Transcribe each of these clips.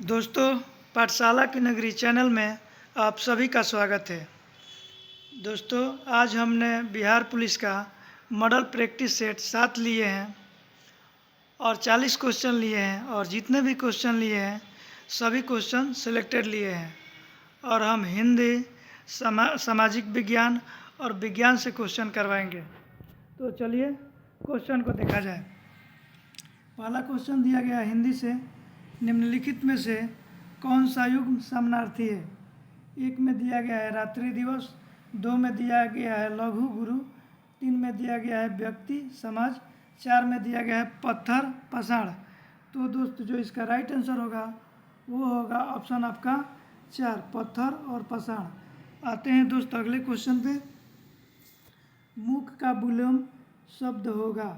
दोस्तों, पाठशाला की नगरी चैनल में आप सभी का स्वागत है। दोस्तों, आज हमने बिहार पुलिस का मॉडल प्रैक्टिस सेट 7 लिए हैं और 40 क्वेश्चन लिए हैं और जितने भी क्वेश्चन लिए हैं सभी क्वेश्चन सिलेक्टेड लिए हैं और हम हिंदी, सामाजिक विज्ञान और विज्ञान से क्वेश्चन करवाएंगे। तो चलिए क्वेश्चन को देखा जाए। पहला क्वेश्चन दिया गया है हिंदी से, निम्नलिखित में से कौन सा युग्म समानार्थी है? एक में दिया गया है रात्रि दिवस, दो में दिया गया है लघु गुरु, तीन में दिया गया है व्यक्ति समाज, चार में दिया गया है पत्थर पाषाण। तो दोस्त जो इसका राइट आंसर होगा वो होगा ऑप्शन आपका 4, पत्थर और पाषाण। आते हैं दोस्त अगले क्वेश्चन पे। मुख का विलोम शब्द होगा।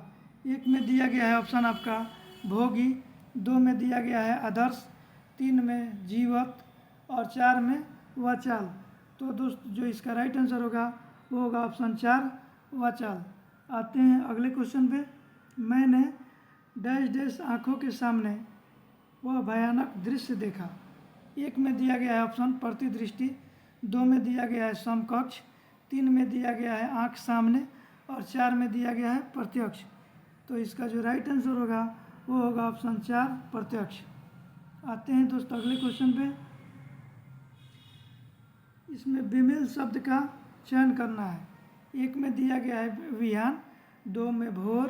एक में दिया गया है ऑप्शन आपका भोगी, दो में दिया गया है आदर्श, तीन में जीवत और चार में वाचाल। तो दोस्त जो इसका राइट आंसर होगा वो होगा ऑप्शन 4, वाचाल। आते हैं अगले क्वेश्चन पे। मैंने डैश डैश आँखों के सामने वह भयानक दृश्य देखा। एक में दिया गया है ऑप्शन प्रतिदृष्टि, दो में दिया गया है समकक्ष, तीन में दिया गया है आँख सामने और चार में दिया गया है प्रत्यक्ष। तो इसका जो राइट आंसर होगा वो होगा ऑप्शन 4, प्रत्यक्ष। आते हैं दोस्तों अगले क्वेश्चन पे। इसमें विमेल शब्द का चयन करना है। एक में दिया गया है विहान, दो में भोर,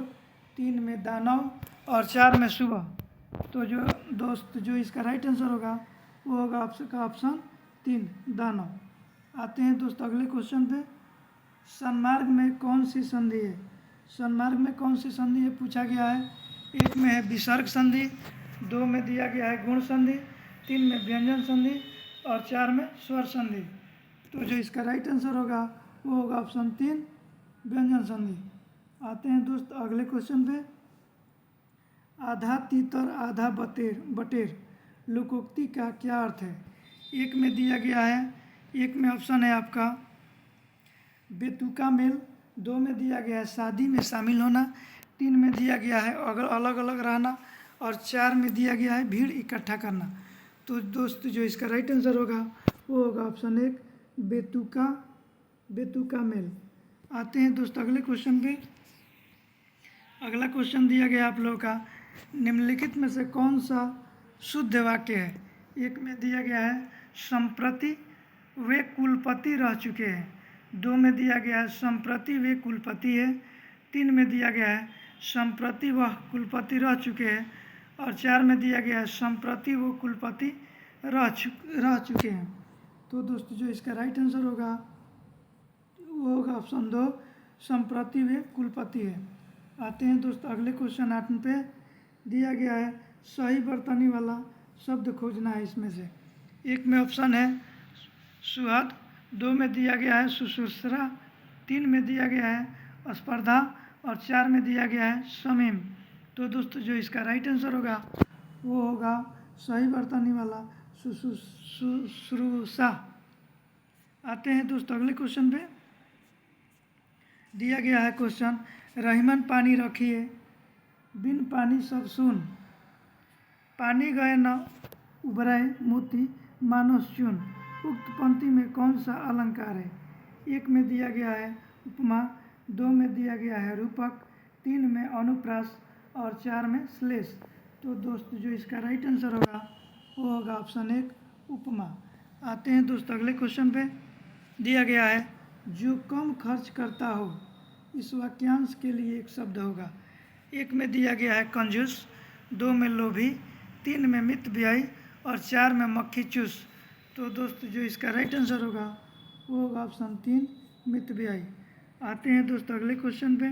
तीन में दानव और चार में सुबह। तो जो दोस्त जो इसका राइट आंसर होगा वो होगा आपका ऑप्शन 3, दानव। आते हैं दोस्तों अगले क्वेश्चन पे। सन्मार्ग में कौन सी संधि है? सन्मार्ग में कौन सी संधि है पूछा गया है। एक में है विसर्ग संधि, दो में दिया गया है गुण संधि, तीन में व्यंजन संधि और चार में स्वर संधि। तो जो इसका राइट आंसर होगा वो होगा ऑप्शन 3, व्यंजन संधि। आते हैं दोस्त अगले क्वेश्चन पे। आधा तीतर आधा बटेर लोकोक्ति का क्या अर्थ है? एक में दिया गया है, एक में ऑप्शन है आपका बेतुका मेल, दो में दिया गया है शादी में शामिल होना, तीन में दिया गया है अगर अलग अलग रहना और चार में दिया गया है भीड़ इकट्ठा करना। तो दोस्त जो इसका राइट आंसर होगा वो होगा ऑप्शन 1, बेतुका मेल। आते हैं दोस्त अगले क्वेश्चन पे। अगला क्वेश्चन दिया गया आप लोगों का, निम्नलिखित में से कौन सा शुद्ध वाक्य है? एक में दिया गया है संप्रति वे कुलपति रह चुके हैं, दो में दिया गया है संप्रति वे कुलपति है, तीन में दिया गया है संप्रति वह कुलपति रह चुके हैं और चार में दिया गया है संप्रति वो कुलपति रह चुके हैं। तो दोस्तों जो इसका राइट आंसर होगा वो होगा ऑप्शन 2, संप्रति वे कुलपति है। आते हैं दोस्तों अगले क्वेश्चन 8 पे। दिया गया है सही बर्तनी वाला शब्द खोजना है। इसमें से एक में ऑप्शन है सुहद, दो में दिया गया है सुश्रूषा, तीन में दिया गया है स्पर्धा और चार में दिया गया है समीम। तो दोस्तों जो इसका राइट आंसर होगा वो होगा सही बर्तनी वाला शुश्रूषा। आते हैं दोस्तों अगले क्वेश्चन पे। दिया गया है क्वेश्चन, रहीमन पानी रखिए बिन पानी सब सुन, पानी गए न उभरे मोती मानो चून। उक्त पंक्ति में कौन सा अलंकार है? एक में दिया गया है उपमा, दो में दिया गया है रूपक, तीन में अनुप्रास और चार में श्लेष। तो दोस्त जो इसका राइट आंसर होगा वो होगा ऑप्शन 1, उपमा। आते हैं दोस्त अगले क्वेश्चन पे। दिया गया है जो कम खर्च करता हो, इस वाक्यांश के लिए एक शब्द होगा। एक में दिया गया है कंजूस, दो में लोभी, तीन में मितव्ययी और चार में मक्खी चूस। तो दोस्त जो इसका राइट आंसर होगा वो होगा ऑप्शन 3, मितव्ययी। आते हैं दोस्त अगले क्वेश्चन पे।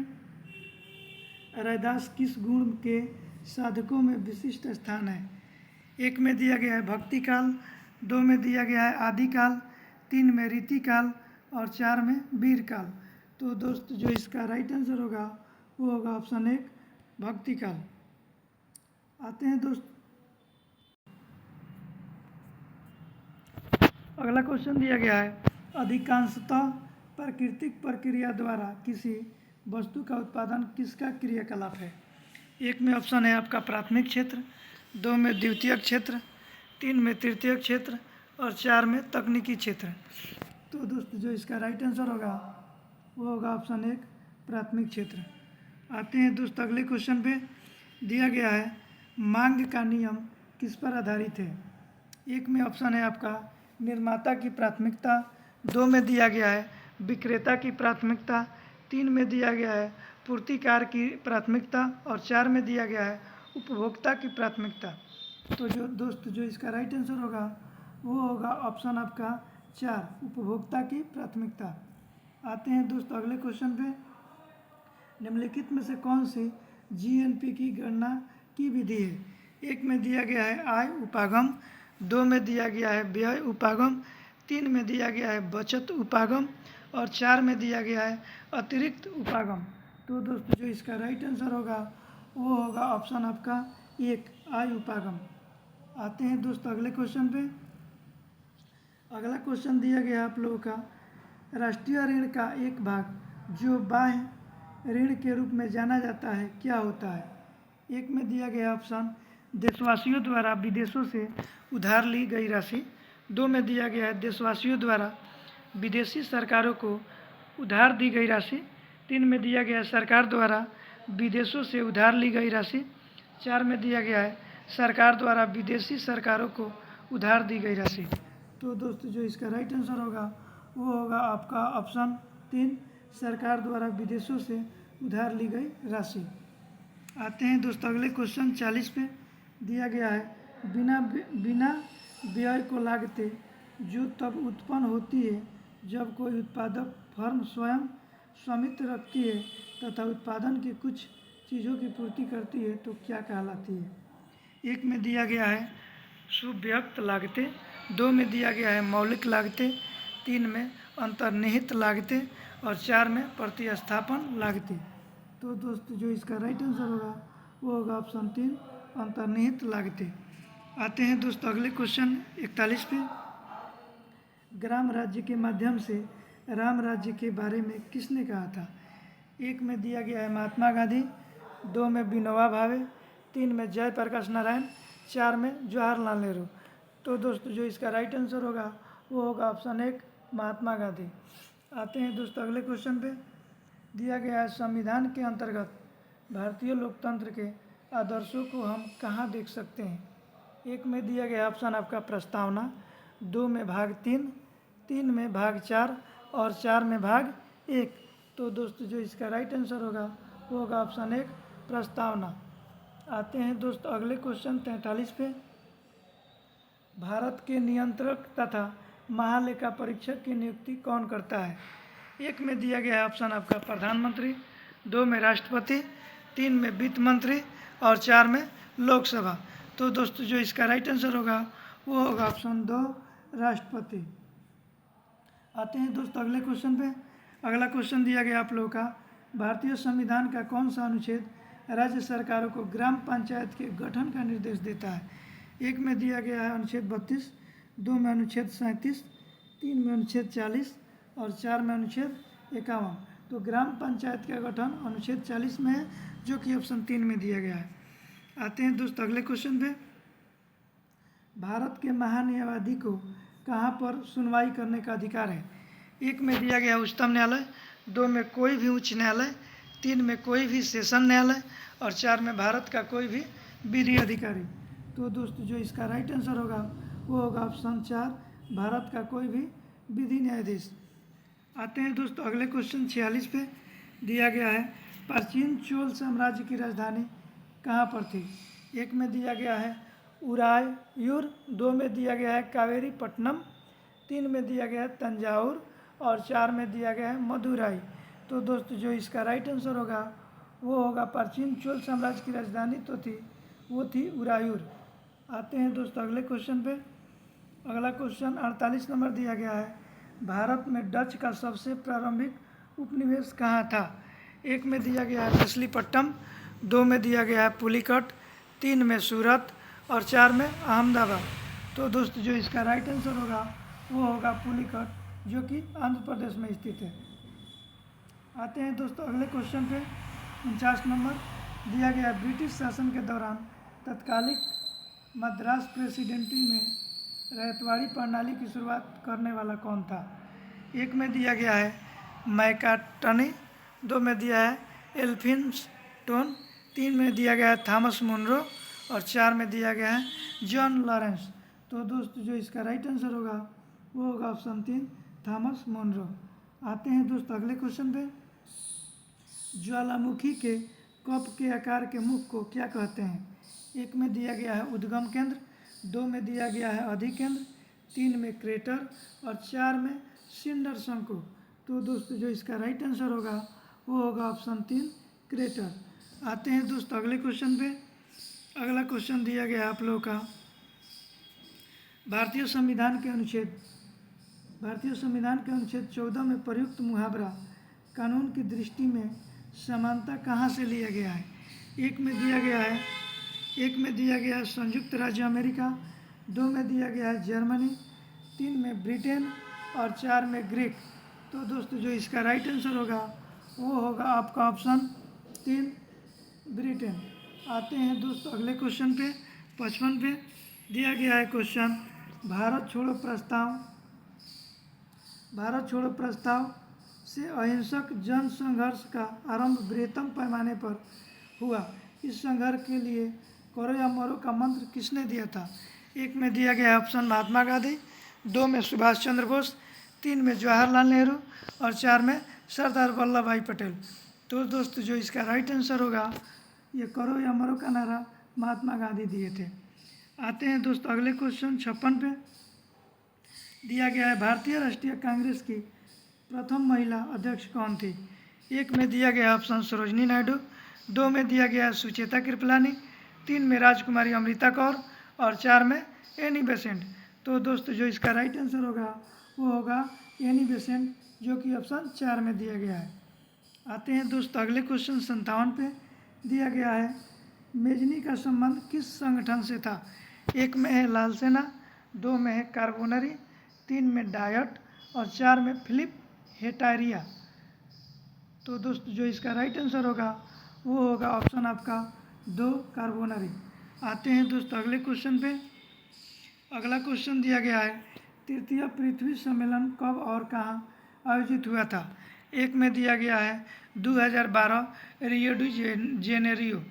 रैदास किस गुण के साधकों में विशिष्ट स्थान है? एक में दिया गया है भक्ति काल, दो में दिया गया है आदिकाल, तीन में रीति काल और चार में वीर काल। तो दोस्त जो इसका राइट आंसर होगा वो होगा ऑप्शन 1, भक्ति काल। आते हैं दोस्त अगला क्वेश्चन दिया गया है, अधिकांशतः प्राकृतिक प्रक्रिया द्वारा किसी वस्तु का उत्पादन किसका क्रियाकलाप है? एक में ऑप्शन है आपका प्राथमिक क्षेत्र, दो में द्वितीयक क्षेत्र, 3 में तृतीयक क्षेत्र और 4 में तकनीकी क्षेत्र। तो दोस्तों जो इसका राइट आंसर होगा वो होगा ऑप्शन 1 प्राथमिक क्षेत्र। आते हैं दोस्तों अगले क्वेश्चन पे। दिया गया है मांग का नियम किस पर आधारित है। 1 में ऑप्शन है आपका निर्माता की प्राथमिकता, 2 में दिया गया है विक्रेता की प्राथमिकता, 3 में दिया गया है पूर्तिकार की प्राथमिकता और 4 में दिया गया है उपभोक्ता की प्राथमिकता। तो जो दोस्तों जो इसका राइट आंसर होगा वो होगा ऑप्शन आपका 4 उपभोक्ता की प्राथमिकता। आते हैं दोस्तों अगले क्वेश्चन पे। निम्नलिखित में से कौन सी जीएनपी की गणना की विधि है। 1 में दिया गया है आय उपागम, 2 में दिया गया है व्यय उपागम, 3 में दिया गया है बचत उपागम और 4 में दिया गया है अतिरिक्त उपागम। तो दोस्तों जो इसका राइट आंसर होगा वो होगा ऑप्शन आपका 1 आय उपागम। आते हैं दोस्तों अगले क्वेश्चन पे। अगला क्वेश्चन दिया गया आप लोगों का राष्ट्रीय ऋण का एक भाग जो बाह्य ऋण के रूप में जाना जाता है क्या होता है। 1 में दिया गया ऑप्शन देशवासियों द्वारा विदेशों से उधार ली गई राशि, 2 में दिया गया है देशवासियों द्वारा विदेशी सरकारों को उधार दी गई राशि, 3 में दिया गया है सरकार द्वारा विदेशों से उधार ली गई राशि, 4 में दिया गया है सरकार द्वारा विदेशी सरकारों को उधार दी गई राशि। तो दोस्तों जो इसका राइट आंसर होगा वो होगा आपका ऑप्शन 3 सरकार द्वारा विदेशों से उधार ली गई राशि। आते हैं दोस्तों अगले क्वेश्चन 40 पे। दिया गया है बिना व्यय को लागतें जो तब उत्पन्न होती है जब कोई उत्पादक फर्म स्वयं स्वामित्व रखती है तथा उत्पादन की कुछ चीज़ों की पूर्ति करती है तो क्या कहलाती है। 1 में दिया गया है सुव्यक्त लागतें, 2 में दिया गया है मौलिक लागतें, 3 में अंतर्निहित लागतें और 4 में प्रतिस्थापन लागतें। तो दोस्तों जो इसका राइट आंसर होगा वो होगा ऑप्शन 3 अंतर्निहित लागतें। आते हैं दोस्तों अगले क्वेश्चन 41 पे। ग्राम राज्य के माध्यम से राम राज्य के बारे में किसने कहा था। 1 में दिया गया है महात्मा गांधी, 2 में विनोबा भावे, 3 में जयप्रकाश नारायण, 4 में जवाहरलाल नेहरू। तो दोस्तों जो इसका राइट आंसर होगा वो होगा ऑप्शन 1 महात्मा गांधी। आते हैं दोस्तों अगले क्वेश्चन पे। दिया गया है संविधान के अंतर्गत भारतीय लोकतंत्र के आदर्शों को हम कहाँ देख सकते हैं। 1 में दिया गया ऑप्शन आपका प्रस्तावना, 2 में भाग 3, 3 में भाग 4 और 4 में भाग 1। तो दोस्तों जो इसका राइट आंसर होगा वो होगा ऑप्शन 1 प्रस्तावना। आते हैं दोस्तों अगले क्वेश्चन 43 पे। भारत के नियंत्रक तथा महालेखा परीक्षक की नियुक्ति कौन करता है। 1 में दिया गया है ऑप्शन आपका प्रधानमंत्री, 2 में राष्ट्रपति, 3 में वित्त मंत्री और 4 में लोकसभा। तो दोस्तों जो इसका राइट आंसर होगा वो होगा ऑप्शन 2 राष्ट्रपति। आते हैं दोस्तों अगले क्वेश्चन पे। अगला क्वेश्चन दिया गया आप लोगों का भारतीय संविधान का कौन सा अनुच्छेद राज्य सरकारों को ग्राम पंचायत के गठन का निर्देश देता है। 1 में दिया गया है अनुच्छेद 32, 2 में अनुच्छेद 37, 3 में अनुच्छेद 40 और 4 में अनुच्छेद 51। तो ग्राम पंचायत का गठन अनुच्छेद 40 में है जो कि ऑप्शन 3 में दिया गया है। आते हैं दोस्तों अगले क्वेश्चन पे। भारत के महान्यायवादी को कहाँ पर सुनवाई करने का अधिकार है। 1 में दिया गया उच्चतम न्यायालय, 2 में कोई भी उच्च न्यायालय, 3 में कोई भी सेशन न्यायालय और 4 में भारत का कोई भी विधि अधिकारी। तो दोस्तों जो इसका राइट आंसर होगा वो होगा ऑप्शन 4 भारत का कोई भी विधि न्यायाधीश। आते हैं दोस्तों अगले क्वेश्चन 46 पे। दिया गया है प्राचीन चोल साम्राज्य की राजधानी कहाँ पर थी। 1 में दिया गया है उरायूर, 2 में दिया गया है कावेरीपट्टनम, 3 में दिया गया है तंजावुर और 4 में दिया गया है मदुराई। तो दोस्तों जो इसका राइट आंसर होगा वो होगा प्राचीन चोल साम्राज्य की राजधानी वो थी उरायूर। आते हैं दोस्तों अगले क्वेश्चन पे। अगला क्वेश्चन 48 नंबर दिया गया है भारत में डच का सबसे प्रारंभिक उपनिवेश कहाँ था। 1 में दिया गया है मछलीपट्टनम, 2 में दिया गया है पुलिकट, 3 में सूरत और 4 में अहमदाबाद। तो दोस्तों जो इसका राइट आंसर होगा वो होगा पुलिकट जो कि आंध्र प्रदेश में स्थित है। आते हैं दोस्तों अगले क्वेश्चन पे। 49 नंबर दिया गया ब्रिटिश शासन के दौरान तत्कालिक मद्रास प्रेसिडेंसी में रैयतवाड़ी प्रणाली की शुरुआत करने वाला कौन था? एक में दिया गया है मैकार्टनी, दो में दिया है एल्फिंस्टन, तीन में दिया गया है थॉमस मुनरो और चार में दिया गया है जॉन लॉरेंस। तो दोस्तों जो इसका राइट आंसर होगा वो होगा ऑप्शन 3 थॉमस मुनरो। आते हैं दोस्तों अगले क्वेश्चन पे। ज्वालामुखी के कप के आकार के मुख को क्या कहते हैं? एक में दिया गया है उद्गम केंद्र, दो में दिया गया है अधिकेंद्र, तीन में क्रेटर और चार में सिंडर शंकु। तो दोस्तों जो इसका राइट आंसर होगा वो होगा ऑप्शन 3 क्रेटर। आते हैं दोस्तों अगले क्वेश्चन पे। अगला क्वेश्चन दिया गया है आप लोगों का भारतीय संविधान के अनुच्छेद 14 में प्रयुक्त मुहावरा कानून की दृष्टि में समानता कहाँ से लिया गया है? एक में दिया गया है संयुक्त राज्य अमेरिका, दो में दिया गया है जर्मनी, तीन में ब्रिटेन और चार में ग्रीक। तो दोस्तों जो इसका राइट आंसर होगा वो होगा आपका ऑप्शन 3 ब्रिटेन। आते हैं दोस्तों अगले क्वेश्चन पे। 55 पे दिया गया है क्वेश्चन भारत छोड़ो प्रस्ताव से अहिंसक जन संघर्ष का आरंभ बृहत्तम पैमाने पर हुआ। इस संघर्ष के लिए करो या मरो का मंत्र किसने दिया था? एक में दिया गया ऑप्शन महात्मा गांधी, दो में सुभाष चंद्र बोस, तीन में जवाहरलाल नेहरू और चार में सरदार वल्लभ भाई पटेल। तो दोस्तों जो इसका राइट आंसर होगा ये करो या मरो का नारा महात्मा गांधी दिए थे। आते हैं दोस्तों अगले क्वेश्चन 56 पे दिया गया है भारतीय राष्ट्रीय कांग्रेस की प्रथम महिला अध्यक्ष कौन थी? एक में दिया गया ऑप्शन सरोजनी नायडू, दो में दिया गया सुचेता कृपलानी, तीन में राजकुमारी अमृता कौर और चार में एनी बेसेंट। तो दोस्तों जो इसका राइट आंसर होगा वो होगा एनी बेसेंट, जो कि ऑप्शन 4 में दिया गया है। आते हैं दोस्तों अगले क्वेश्चन 57 पे दिया गया है मेजनी का संबंध किस संगठन से था? एक में है लाल सेना, दो में है कार्बोनरी, तीन में डायट और चार में फिलिप हेटारिया। तो दोस्तों जो इसका राइट आंसर होगा वो होगा ऑप्शन आपका 2 कार्बोनरी। आते हैं दोस्तों अगले क्वेश्चन पे। अगला क्वेश्चन दिया गया है तृतीय पृथ्वी सम्मेलन कब और कहाँ आयोजित हुआ था? एक में दिया गया है 2012 रियो डी जेनेरियो,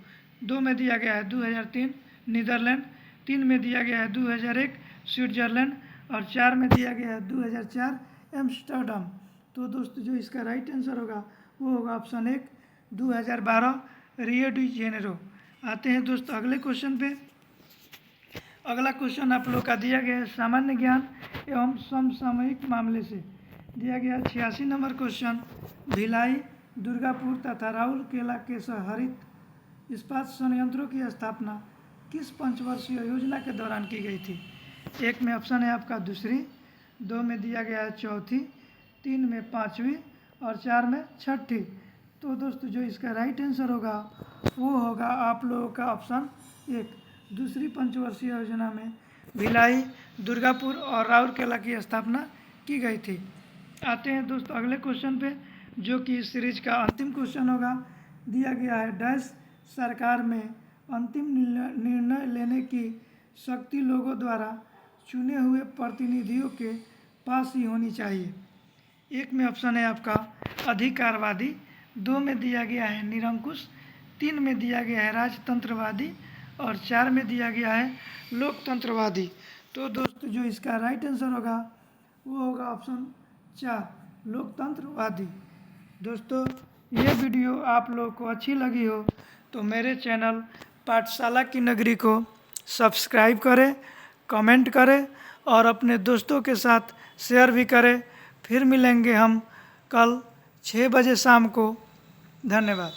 दो में दिया गया है 2003 नीदरलैंड, तीन में दिया गया है 2001 स्विट्जरलैंड और चार में दिया गया है 2004 एम्स्टर्डम। तो दोस्तों जो इसका राइट आंसर होगा वो होगा ऑप्शन 1 2012 रियो डी जेनेरो। आते हैं दोस्तों अगले क्वेश्चन पे। अगला क्वेश्चन आप लोग का दिया गया है सामान्य ज्ञान एवं समसामयिक मामले से दिया गया 86 नंबर क्वेश्चन। भिलाई, दुर्गापुर तथा राउरकेला के हरित इस्पात संयंत्रों की स्थापना किस पंचवर्षीय योजना के दौरान की गई थी? एक में ऑप्शन है आपका दूसरी, दो में दिया गया है चौथी, तीन में पाँचवीं और चार में छठी। तो दोस्तों जो इसका राइट आंसर होगा वो होगा आप लोगों का ऑप्शन 1 दूसरी पंचवर्षीय योजना में भिलाई, दुर्गापुर और राउरकेला की स्थापना की गई थी। आते हैं दोस्तों अगले क्वेश्चन पे जो कि इस सीरीज का अंतिम क्वेश्चन होगा। दिया गया है डैश सरकार में अंतिम निर्णय लेने की शक्ति लोगों द्वारा चुने हुए प्रतिनिधियों के पास ही होनी चाहिए। एक में ऑप्शन है आपका अधिकारवादी, दो में दिया गया है निरंकुश, तीन में दिया गया है राजतंत्रवादी और चार में दिया गया है लोकतंत्रवादी। तो दोस्तों जो इसका राइट आंसर होगा वो होगा ऑप्शन 4 लोकतंत्रवादी। दोस्तों ये वीडियो आप लोगों को अच्छी लगी हो तो मेरे चैनल पाठशाला की नगरी को सब्सक्राइब करें, कमेंट करें और अपने दोस्तों के साथ शेयर भी करें। फिर मिलेंगे हम कल 6 बजे शाम को। धन्यवाद।